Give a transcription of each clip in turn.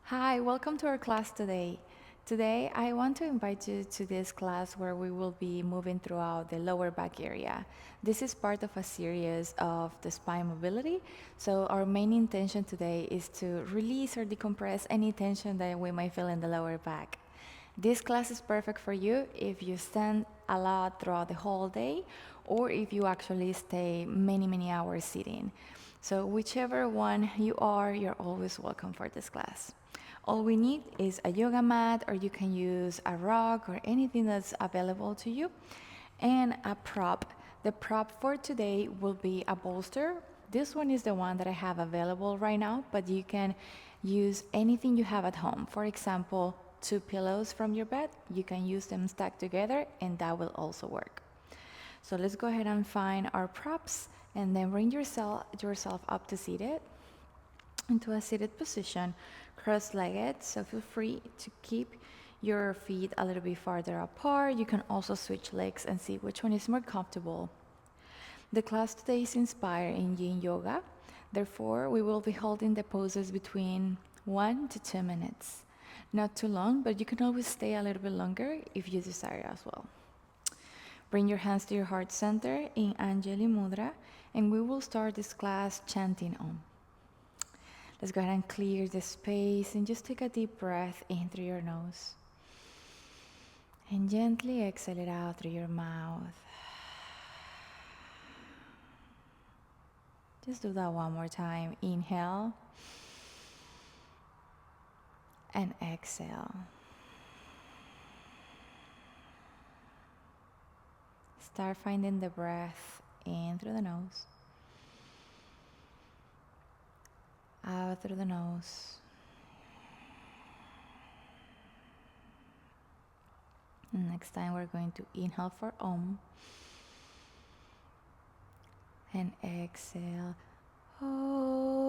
Hi, welcome to our class today. Today, I want to invite you to this class where we will be moving throughout the lower back area. This is part of a series of the spine mobility. So, our main intention today is to release or decompress any tension that we might feel in the lower back. This class is perfect for you if you stand a lot throughout the whole day or if you actually stay many hours sitting. So, whichever one you are, you're always welcome for this class. All we need is a yoga mat, or you can use a rock or anything that's available to you, and a prop. The prop for today will be a bolster. This one is the one that I have available right now, but you can use anything you have at home. For example, two pillows from your bed, you can use them stacked together, and that will also work. So let's go ahead and find our props and then bring yourself up to seated into a seated position, cross-legged, so feel free to keep your feet a little bit farther apart. You can also switch legs and see which one is more comfortable. The class today is inspired in Yin Yoga. Therefore, we will be holding the poses between 1 to 2 minutes. Not too long, but you can always stay a little bit longer if you desire as well. Bring your hands to your heart center in Anjali Mudra, and we will start this class chanting Om. Let's go ahead and clear the space and just take a deep breath in through your nose. And gently exhale it out through your mouth. Just do that one more time. Inhale and exhale. Start finding the breath in through the nose, out through the nose. And next time we're going to inhale for Om and exhale. Om.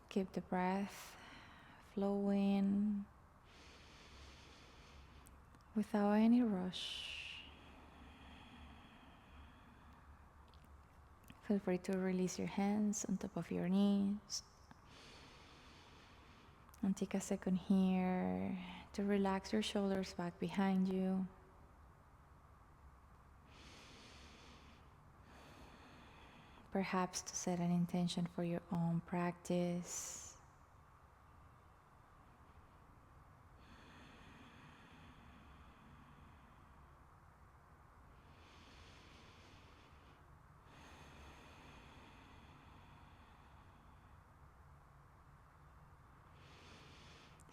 Keep the breath flowing without any rush. Feel free to release your hands on top of your knees. And take a second here to relax your shoulders back behind you. Perhaps to set an intention for your own practice.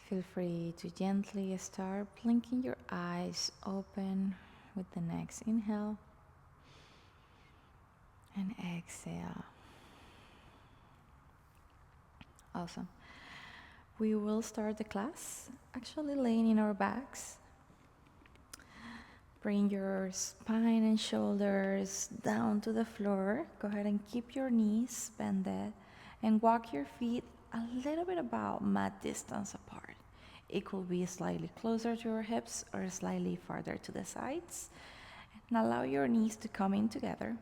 Feel free to gently start blinking your eyes open with the next inhale and exhale. Awesome. We will start the class actually laying in our backs. Bring your spine and shoulders down to the floor. Go ahead and keep your knees bended and walk your feet a little bit about mat distance apart. It could be slightly closer to your hips or slightly farther to the sides. And allow your knees to come in together.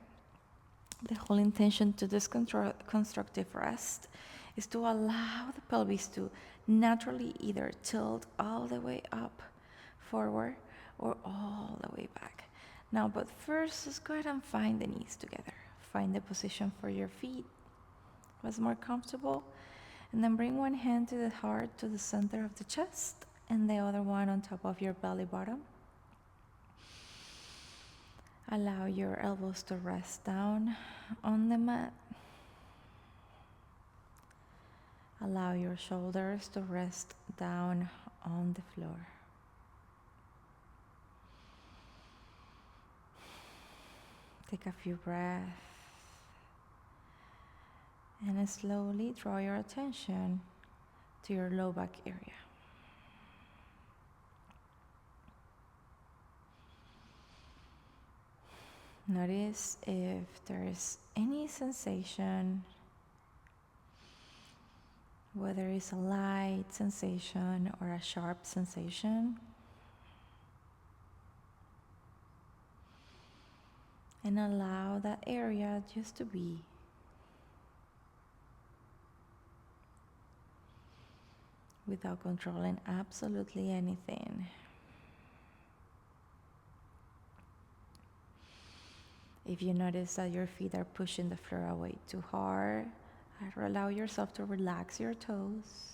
The whole intention to this constructive rest is to allow the pelvis to naturally either tilt all the way up, forward, or all the way back. Now, but first, let's go ahead and find the knees together. Find the position for your feet, what's more comfortable, and then bring one hand to the heart, to the center of the chest, and the other one on top of your belly button. Allow your elbows to rest down on the mat. Allow your shoulders to rest down on the floor. Take a few breaths and slowly draw your attention to your low back area. Notice if there is any sensation whether it's a light sensation or a sharp sensation. And allow that area just to be. Without controlling absolutely anything. If you notice that your feet are pushing the floor away too hard, allow yourself to relax your toes.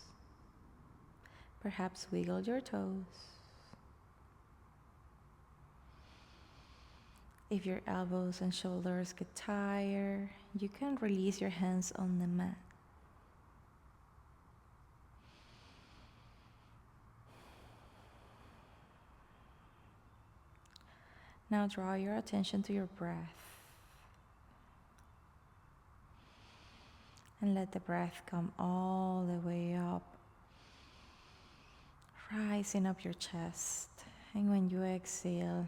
Perhaps wiggle your toes. If your elbows and shoulders get tired, you can release your hands on the mat. Now draw your attention to your breath. And let the breath come all the way up, rising up your chest. And when you exhale,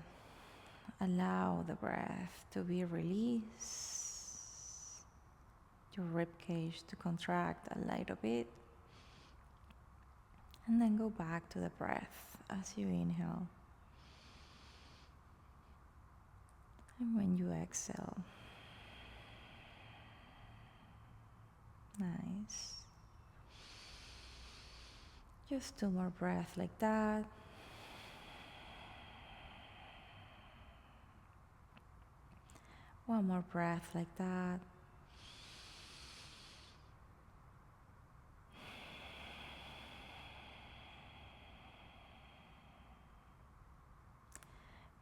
allow the breath to be released, your rib cage to contract a little bit, and then go back to the breath as you inhale. And when you exhale, nice. Just 2 more breaths like that. One more breath like that.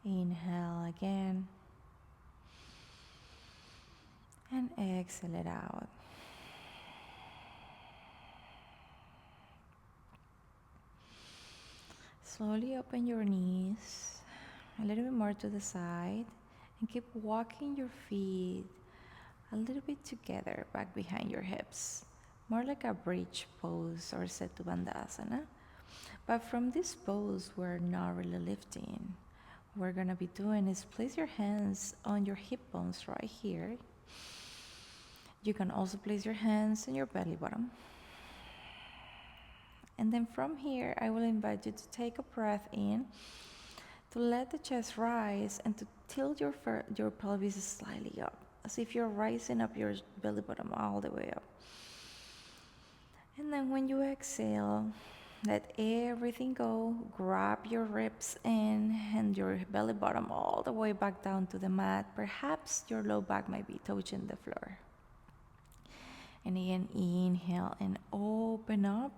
Inhale again. And exhale it out. Slowly open your knees a little bit more to the side and keep walking your feet a little bit together back behind your hips. More like a bridge pose or Setu Bandhasana. But from this pose, we're not really lifting. What we're gonna be doing is place your hands on your hip bones right here. You can also place your hands on your belly button. And then from here, I will invite you to take a breath in, to let the chest rise and to tilt your pelvis slightly up, as if you're rising up your belly button all the way up. And then when you exhale, let everything go. Grab your ribs in and your belly bottom all the way back down to the mat. Perhaps your low back might be touching the floor. And again, inhale and open up.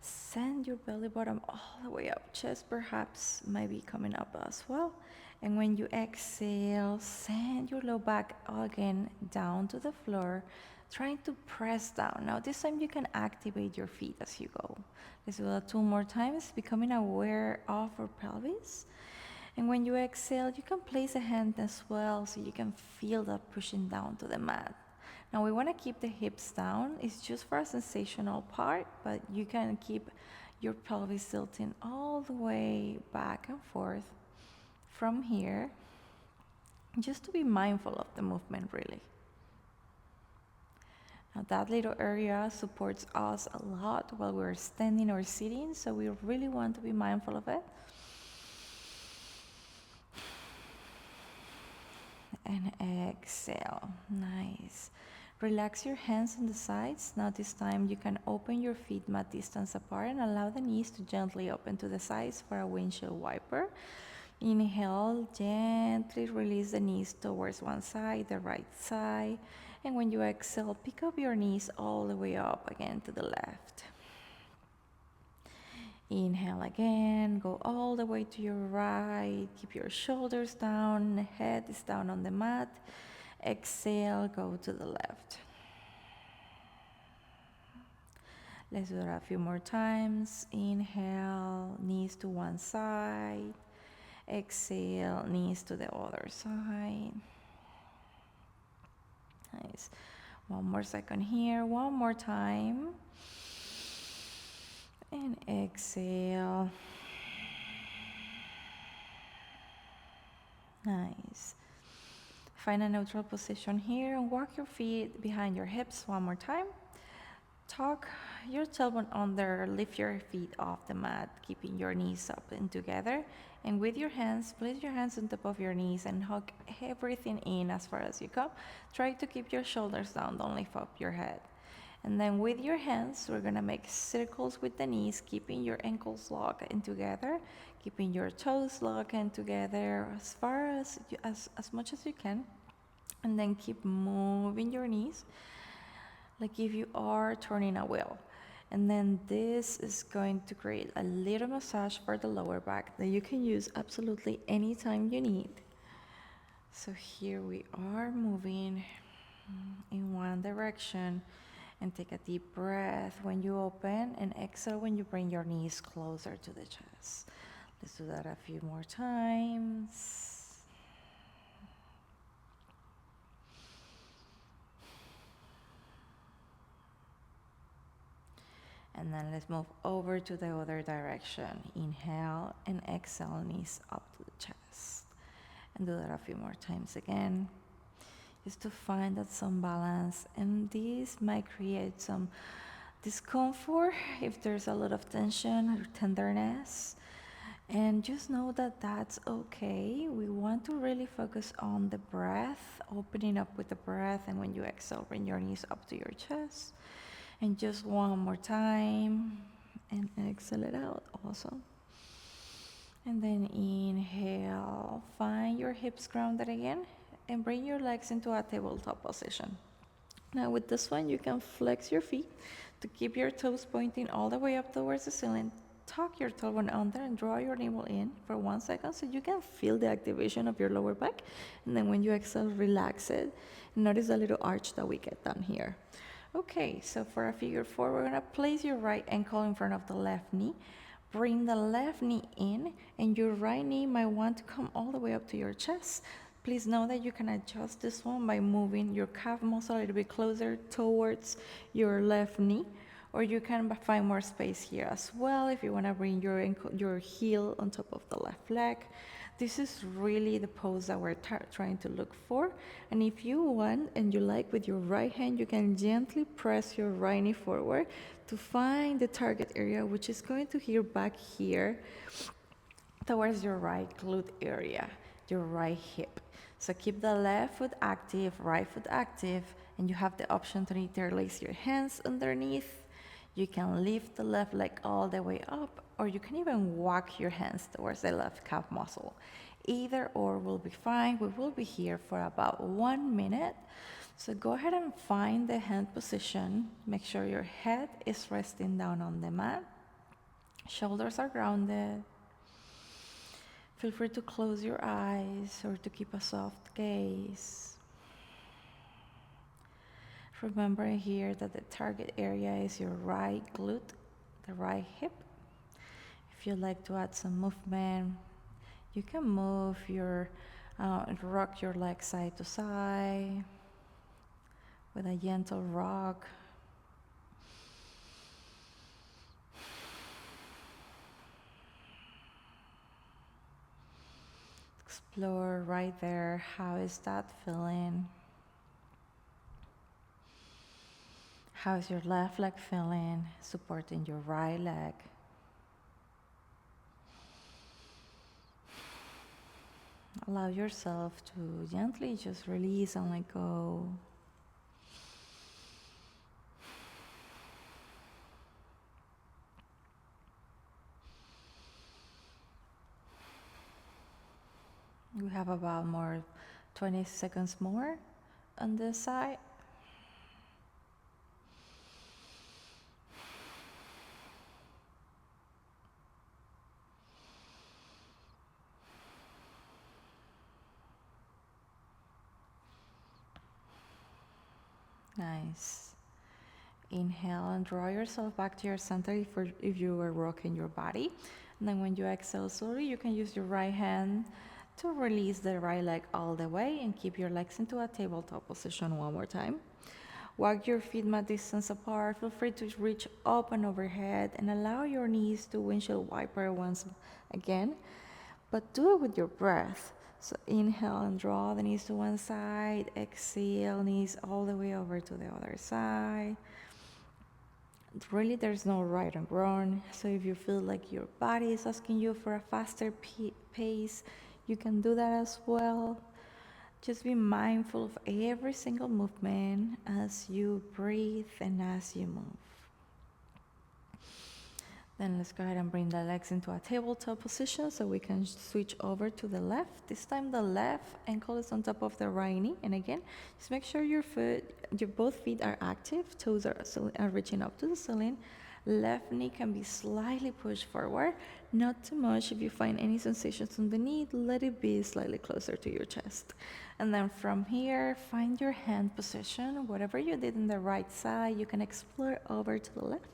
Send your belly bottom all the way up. Chest perhaps might be coming up as well. And when you exhale, send your low back again down to the floor, trying to press down. Now this time you can activate your feet as you go. Let's do that 2 more times, becoming aware of your pelvis. And when you exhale, you can place a hand as well so you can feel that pushing down to the mat. Now we want to keep the hips down. It's just for a sensational part, but you can keep your pelvis tilting all the way back and forth from here, just to be mindful of the movement really. Now that little area supports us a lot while we're standing or sitting, so we really want to be mindful of it. And exhale, nice. Relax your hands on the sides. Now this time you can open your feet mat distance apart and allow the knees to gently open to the sides for a windshield wiper. Inhale, gently release the knees towards one side, the right side. And when you exhale, pick up your knees all the way up again to the left. Inhale again, go all the way to your right. Keep your shoulders down, the head is down on the mat. Exhale, go to the left. Let's do that a few more times. Inhale, knees to one side. Exhale, knees to the other side. Nice. One more second here, one more time. And exhale. Nice. Find a neutral position here and walk your feet behind your hips one more time. Tuck your tailbone under, lift your feet off the mat, keeping your knees up and together. And with your hands, place your hands on top of your knees and hug everything in as far as you come. Try to keep your shoulders down, don't lift up your head. And then with your hands, we're gonna make circles with the knees, keeping your ankles locked in together, keeping your toes locked in together as far as, as much as you can. And then keep moving your knees like if you are turning a wheel. And then this is going to create a little massage for the lower back that you can use absolutely anytime you need. So here we are moving in one direction, and take a deep breath when you open and exhale when you bring your knees closer to the chest. Let's do that a few more times. And then let's move over to the other direction. Inhale and exhale, knees up to the chest. And do that a few more times again, just to find that some balance. And this might create some discomfort if there's a lot of tension or tenderness. And just know that that's okay. We want to really focus on the breath, opening up with the breath. And when you exhale, bring your knees up to your chest. And just one more time, and exhale it out also. And then inhale, find your hips grounded again, and bring your legs into a tabletop position. Now with this one, you can flex your feet to keep your toes pointing all the way up towards the ceiling. Tuck your tailbone under and draw your navel in for 1 second so you can feel the activation of your lower back. And then when you exhale, relax it. Notice the little arch that we get down here. Okay, so for a figure 4, we're gonna place your right ankle in front of the left knee. Bring the left knee in, and your right knee might want to come all the way up to your chest. Please know that you can adjust this one by moving your calf muscle a little bit closer towards your left knee, or you can find more space here as well if you wanna bring your heel on top of the left leg. This is really the pose that we're trying to look for. And if you want and you like, with your right hand, you can gently press your right knee forward to find the target area, which is going to be back here towards your right glute area, your right hip. So keep the left foot active, right foot active, and you have the option to interlace your hands underneath. You can lift the left leg all the way up, or you can even walk your hands towards the left calf muscle. Either or will be fine. We will be here for about 1 minute. So go ahead and find the hand position. Make sure your head is resting down on the mat. Shoulders are grounded. Feel free to close your eyes or to keep a soft gaze. Remember here that the target area is your right glute, the right hip. If you'd like to add some movement, you can move your, rock your legs side to side with a gentle rock. Explore right there, how is that feeling? How is your left leg feeling, supporting your right leg? Allow yourself to gently just release and let go. We have about 20 seconds more on this side. Nice. Inhale and draw yourself back to your center if you were rocking your body. And then when you exhale slowly, you can use your right hand to release the right leg all the way and keep your legs into a tabletop position one more time. Walk your feet mat distance apart. Feel free to reach up and overhead and allow your knees to windshield wiper once again, but do it with your breath. So inhale and draw the knees to one side. Exhale, knees all the way over to the other side. Really, there's no right and wrong. So if you feel like your body is asking you for a faster pace, you can do that as well. Just be mindful of every single movement as you breathe and as you move. Then let's go ahead and bring the legs into a tabletop position so we can switch over to the left. This time the left ankle is on top of the right knee. And again, just make sure your both feet are active, toes are reaching up to the ceiling. Left knee can be slightly pushed forward, not too much. If you find any sensations on the knee, let it be slightly closer to your chest. And then from here, find your hand position. Whatever you did on the right side, you can explore over to the left.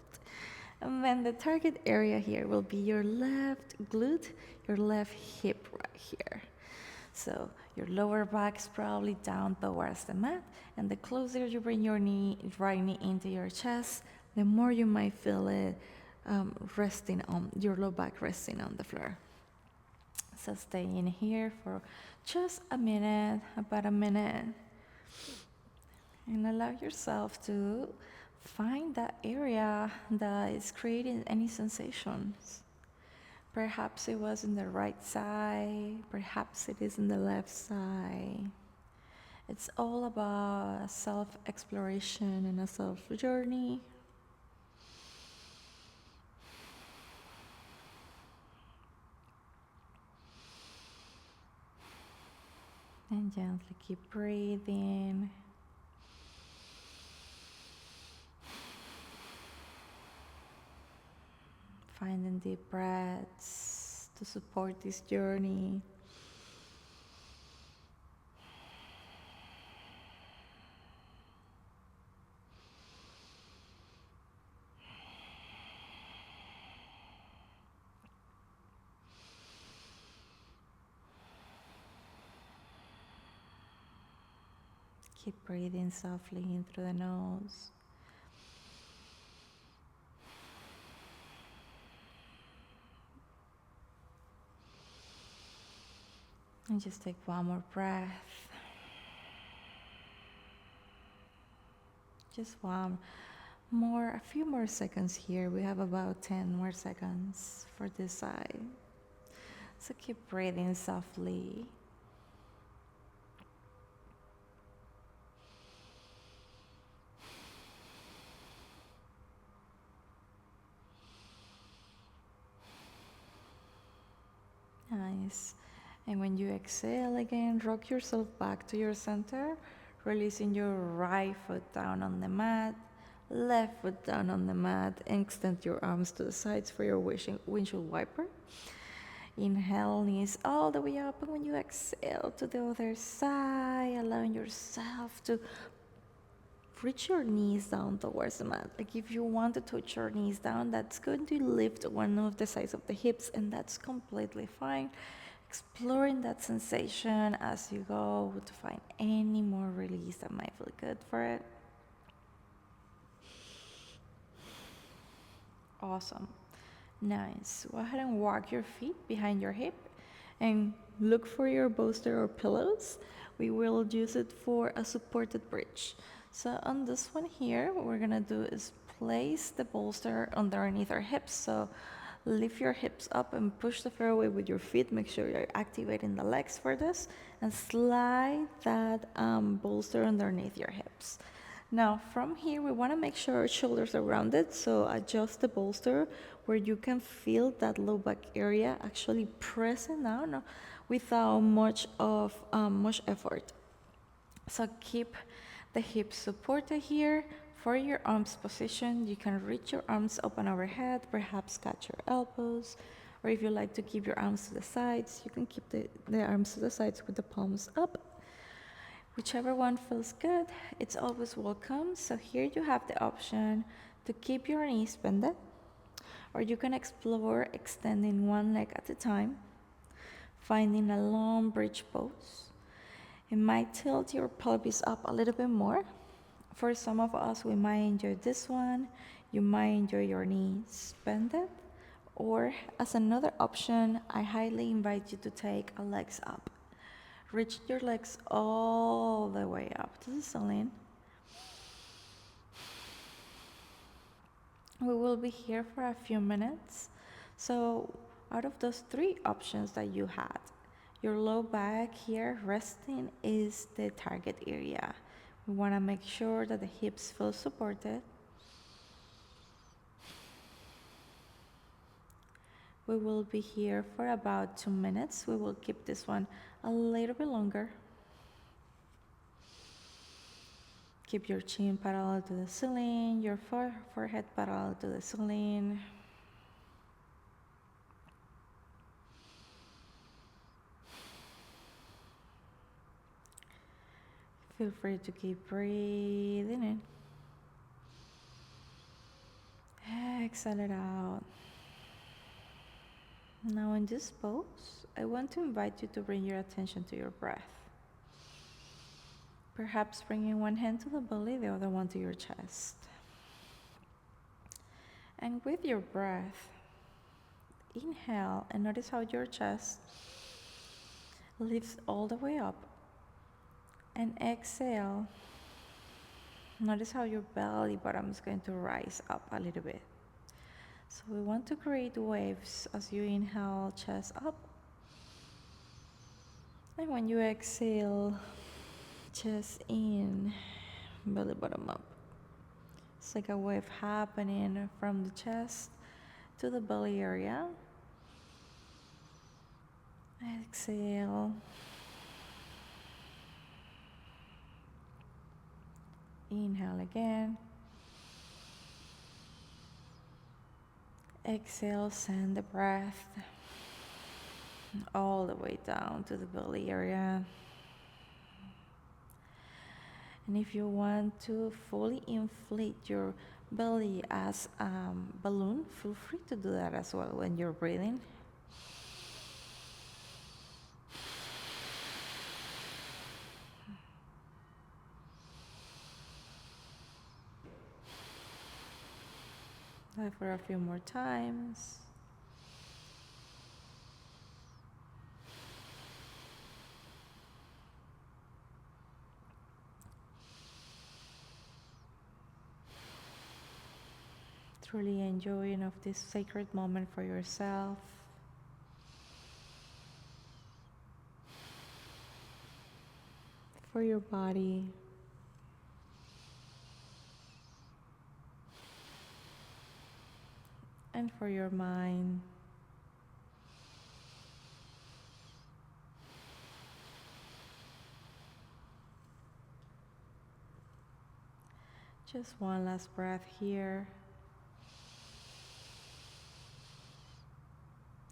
And then the target area here will be your left glute, your left hip right here. So your lower back is probably down towards the mat, and the closer you bring your right knee into your chest, the more you might feel it resting on your low back resting on the floor. So stay in here for just a minute, about a minute, and allow yourself to find that area that is creating any sensations. Perhaps it was in the right side, perhaps it is in the left side. It's all about self-exploration and a self-journey. And gently keep breathing. Finding deep breaths to support this journey. Keep breathing softly in through the nose. And just take one more breath. Just a few more seconds here. We have about 10 more seconds for this side. So keep breathing softly. Nice. And when you exhale again, rock yourself back to your center, releasing your right foot down on the mat, left foot down on the mat, and extend your arms to the sides for your windshield wiper. Inhale, knees all the way up, and when you exhale to the other side, allowing yourself to reach your knees down towards the mat. Like if you want to touch your knees down, that's going to lift one of the sides of the hips, and that's completely fine. Exploring that sensation as you go to find any more release that might feel good for it. Awesome. Nice. Go ahead and walk your feet behind your hip and look for your bolster or pillows. We will use it for a supported bridge. So on this one here, what we're gonna do is place the bolster underneath our hips. So lift your hips up and push the floor away with your feet. Make sure you're activating the legs for this, and slide that bolster underneath your hips. Now from here, we want to make sure our shoulders are rounded, so adjust the bolster where you can feel that low back area actually pressing down without much effort. So keep the hips supported here. For your arms position, you can reach your arms open overhead, perhaps catch your elbows, or if you like to keep your arms to the sides, you can keep the arms to the sides with the palms up. Whichever one feels good, it's always welcome. So here you have the option to keep your knees bended, or you can explore extending one leg at a time, finding a long bridge pose. It might tilt your pelvis up a little bit more. For some of us, we might enjoy this one. You might enjoy your knees bended. Or as another option, I highly invite you to take a legs up. Reach your legs all the way up to the ceiling. We will be here for a few minutes. So, out of those three options that you had, your low back here resting is the target area. We want to make sure that the hips feel supported. We will be here for about 2 minutes. We will keep this one a little bit longer. Keep your chin parallel to the ceiling, your forehead parallel to the ceiling. Feel free to keep breathing in. Exhale it out. Now in this pose, I want to invite you to bring your attention to your breath. Perhaps bringing one hand to the belly, the other one to your chest. And with your breath, inhale and notice how your chest lifts all the way up. And exhale, notice how your belly bottom is going to rise up a little bit. So we want to create waves as you inhale, chest up. And when you exhale, chest in, belly bottom up. It's like a wave happening from the chest to the belly area. Exhale. Inhale again. Exhale, send the breath all the way down to the belly area. And if you want to fully inflate your belly as a balloon, feel free to do that as well when you're breathing. For a few more times. Truly enjoying of this sacred moment for yourself. For your body. And for your mind. Just one last breath here.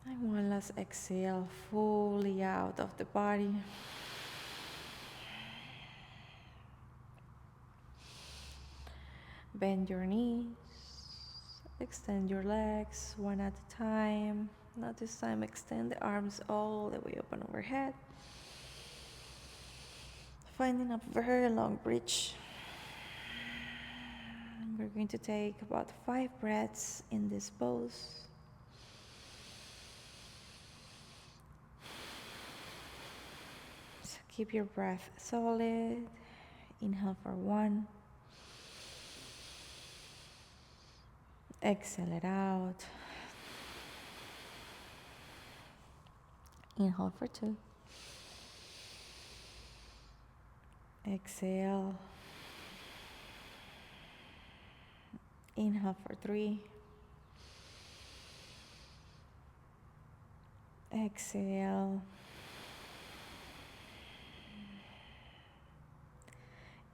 And one last exhale, fully out of the body. Bend your knees. Extend your legs one at a time. Now this time extend the arms all the way open overhead. Finding a very long bridge. We're going to take about 5 breaths in this pose. So keep your breath solid. Inhale for 1. Exhale it out. Inhale for 2. Exhale. Inhale for 3. Exhale.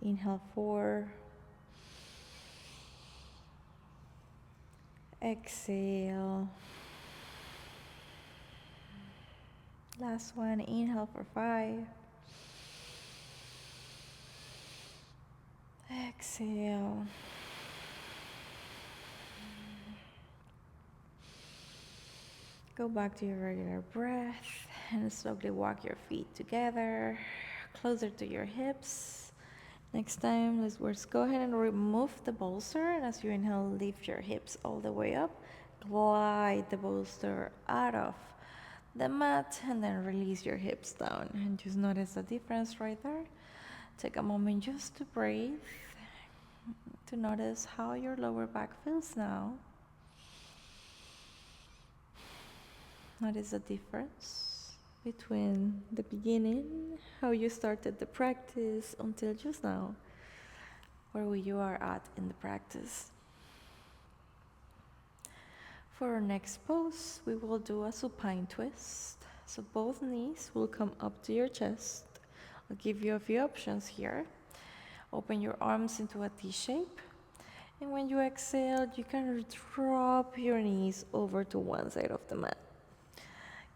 Inhale 4. Exhale. Last one, inhale for 5. Exhale. Go back to your regular breath and slowly walk your feet together, closer to your hips. Next time, let's go ahead and remove the bolster. And as you inhale, lift your hips all the way up. Glide the bolster out of the mat and then release your hips down. And just notice the difference right there. Take a moment just to breathe. to notice how your lower back feels now. Notice the difference between the beginning, how you started the practice, until just now, where you are at in the practice. For our next pose, we will do a supine twist. So both knees will come up to your chest. I'll give you a few options here. Open your arms into a T shape. And when you exhale, you can drop your knees over to one side of the mat.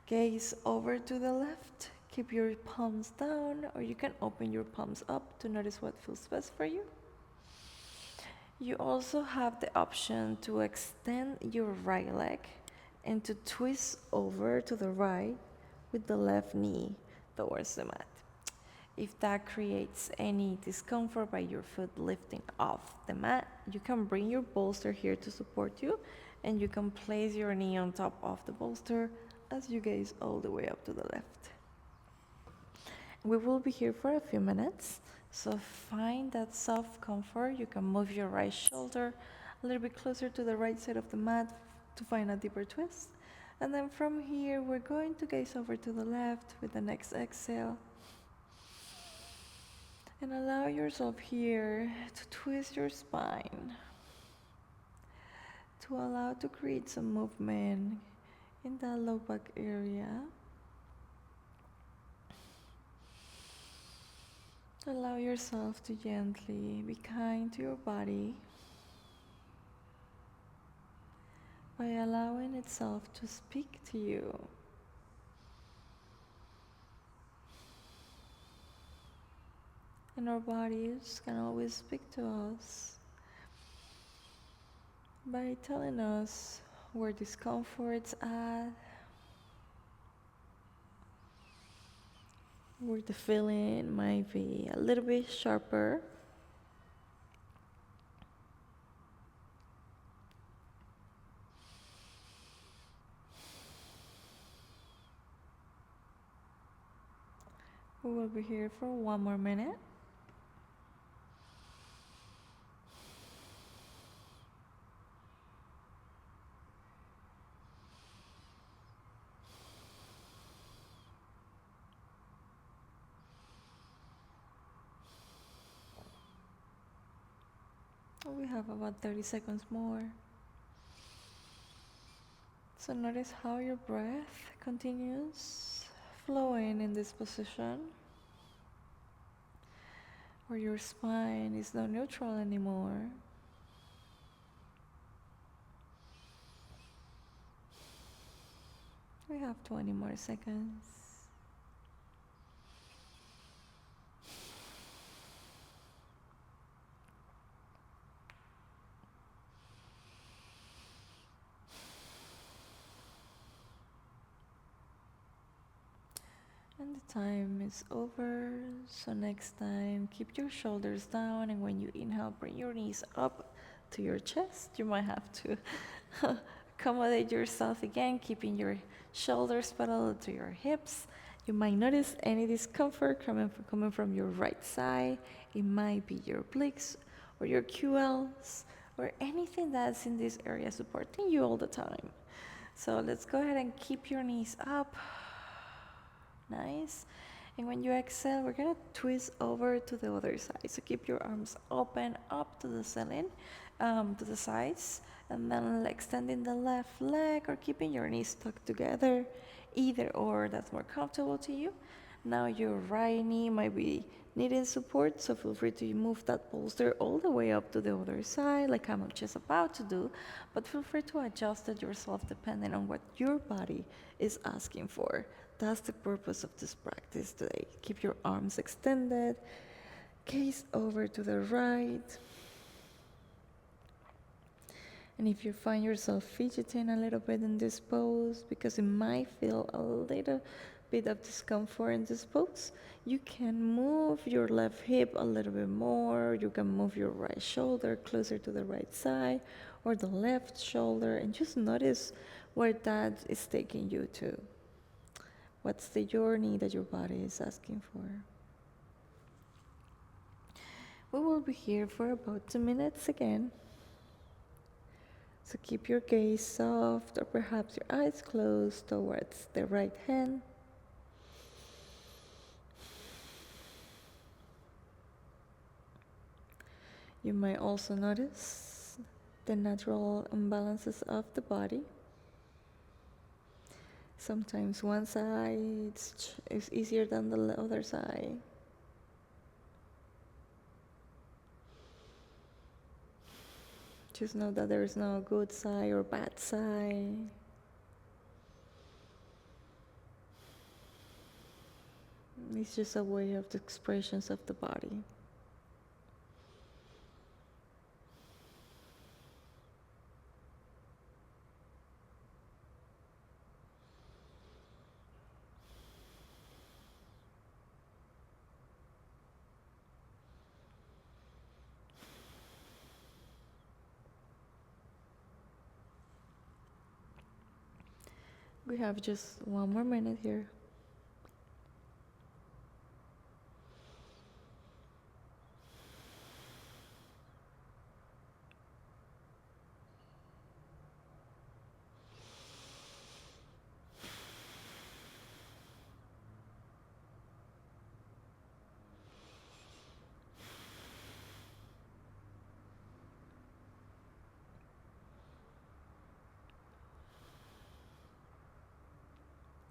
Gaze over to the left. Keep your palms down, or you can open your palms up to notice what feels best for you. You also have the option to extend your right leg and to twist over to the right with the left knee towards the mat. If that creates any discomfort by your foot lifting off the mat, you can bring your bolster here to support you, and you can place your knee on top of the bolster as you gaze all the way up to the left. We will be here for a few minutes, so find that soft comfort. You can move your right shoulder a little bit closer to the right side of the mat to find a deeper twist. And then from here, we're going to gaze over to the left with the next exhale. And allow yourself here to twist your spine, to allow to create some movement in that low back area. Allow yourself to gently be kind to your body by allowing itself to speak to you. And our bodies can always speak to us by telling us where discomfort's at, where the feeling might be a little bit sharper. We will be here for one more minute. We have about 30 seconds more. So notice how your breath continues flowing in this position, where your spine is not neutral anymore. We have 20 more seconds. And the time is over, so next time keep your shoulders down, and when you inhale, bring your knees up to your chest. You might have to accommodate yourself again, keeping your shoulders parallel to your hips. You might notice any discomfort coming from your right side. It might be your obliques or your QLs or anything that's in this area supporting you all the time. So let's go ahead and keep your knees up. Nice. And when you exhale, we're gonna twist over to the other side. So keep your arms open up to the ceiling, to the sides, and then extending the left leg or keeping your knees tucked together, either or that's more comfortable to you. Now your right knee might be needing support, so feel free to move that bolster all the way up to the other side, like I'm just about to do, but feel free to adjust it yourself depending on what your body is asking for. That's the purpose of this practice today. Keep your arms extended, gaze over to the right. And if you find yourself fidgeting a little bit in this pose, because it might feel a little bit of discomfort in this pose, you can move your left hip a little bit more. You can move your right shoulder closer to the right side or the left shoulder, and just notice where that is taking you to. What's the journey that your body is asking for? We will be here for about 2 minutes again. So keep your gaze soft or perhaps your eyes closed towards the right hand. You might also notice the natural imbalances of the body. Sometimes one side is easier than the other side. Just know that there is no good side or bad side. It's just a way of the expressions of the body. We have just 1 more minute here.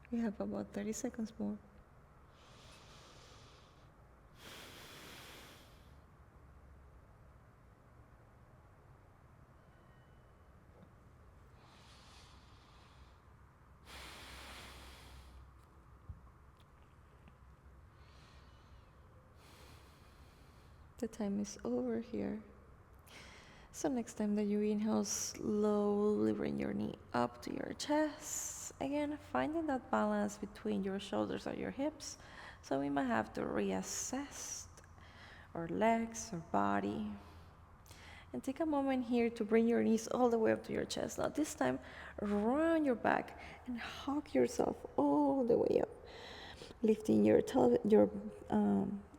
We have about 30 seconds more. The time is over here. So next time that you inhale, slowly bring your knee up to your chest. Again, finding that balance between your shoulders or your hips. So we might have to reassess our legs or body. And take a moment here to bring your knees all the way up to your chest. Now this time, round your back and hug yourself all the way up. Lifting your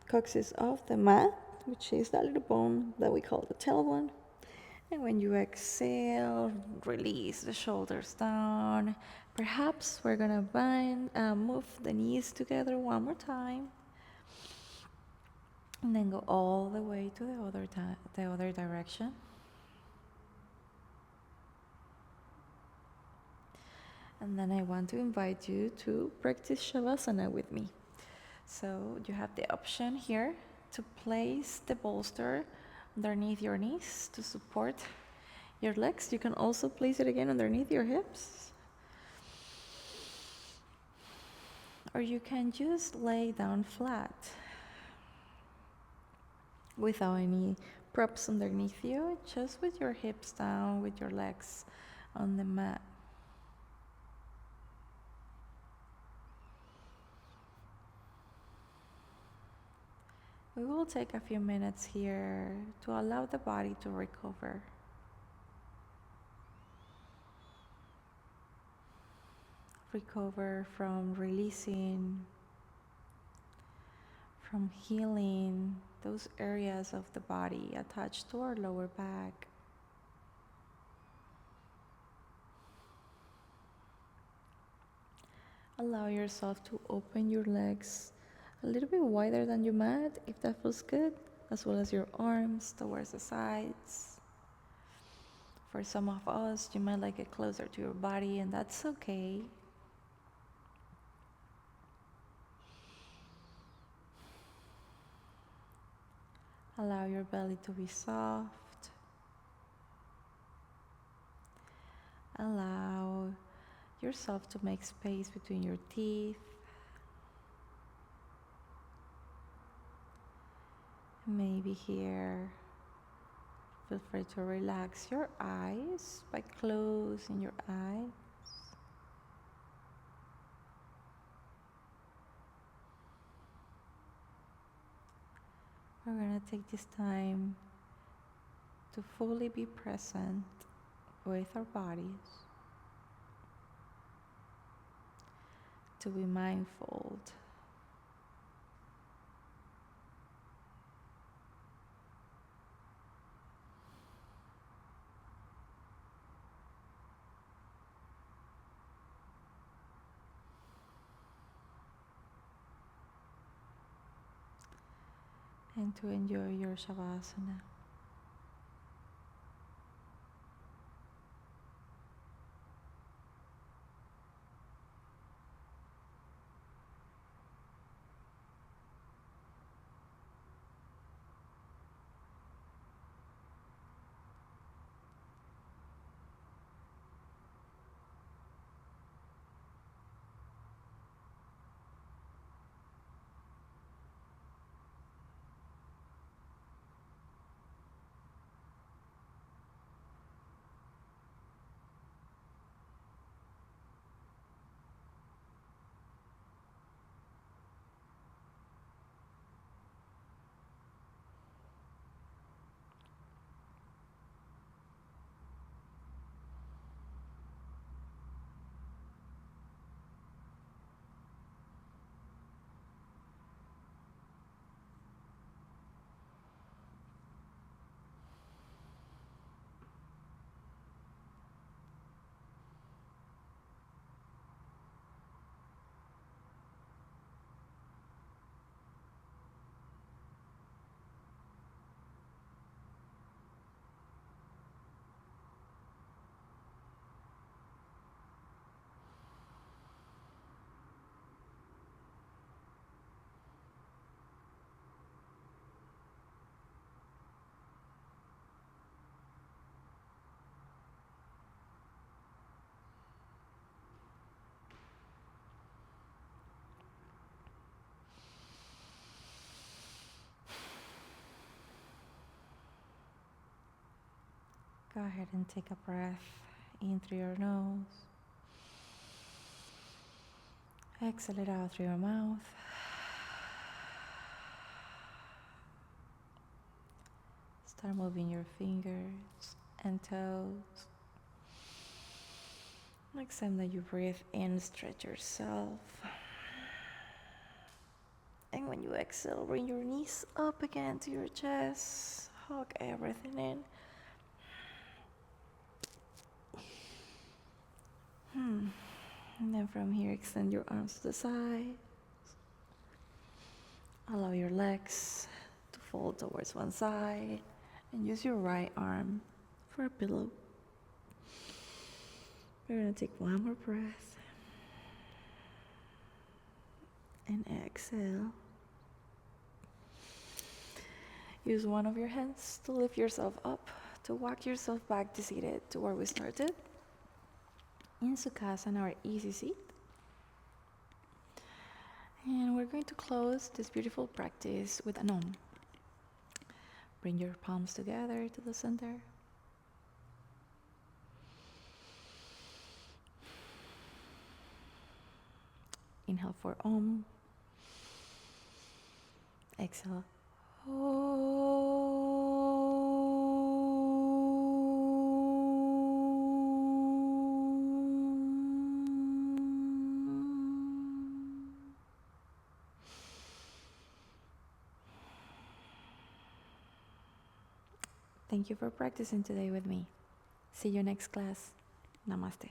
coccyx off the mat, which is that little bone that we call the tailbone. And when you exhale, release the shoulders down. Perhaps we're gonna move the knees together one more time. And then go all the way to the other direction. And then I want to invite you to practice Shavasana with me. So you have the option here to place the bolster underneath your knees to support your legs. You can also place it again underneath your hips. Or you can just lay down flat without any props underneath you, just with your hips down, with your legs on the mat. We will take a few minutes here to allow the body to recover. Recover from releasing, from healing those areas of the body attached to our lower back. Allow yourself to open your legs a little bit wider than your mat, if that feels good, as well as your arms towards the sides. For some of us, you might like it closer to your body, and that's okay. Allow your belly to be soft. Allow yourself to make space between your teeth. Maybe here, feel free to relax your eyes by closing your eyes. We're going to take this time to fully be present with our bodies, to be mindful, and to enjoy your Shavasana. Go ahead and take a breath in through your nose. Exhale it out through your mouth. Start moving your fingers and toes. Next time that you breathe in, stretch yourself. And when you exhale, bring your knees up again to your chest. Hug everything in. And then from here, extend your arms to the side. Allow your legs to fold towards one side. And use your right arm for a pillow. We're going to take one more breath. And exhale. Use one of your hands to lift yourself up, to walk yourself back to seated to where we started. In Sukhasana, or easy seat. And we're going to close this beautiful practice with an Om. Bring your palms together to the center. Inhale for Om. Exhale. Thank you for practicing today with me. See you next class. Namaste.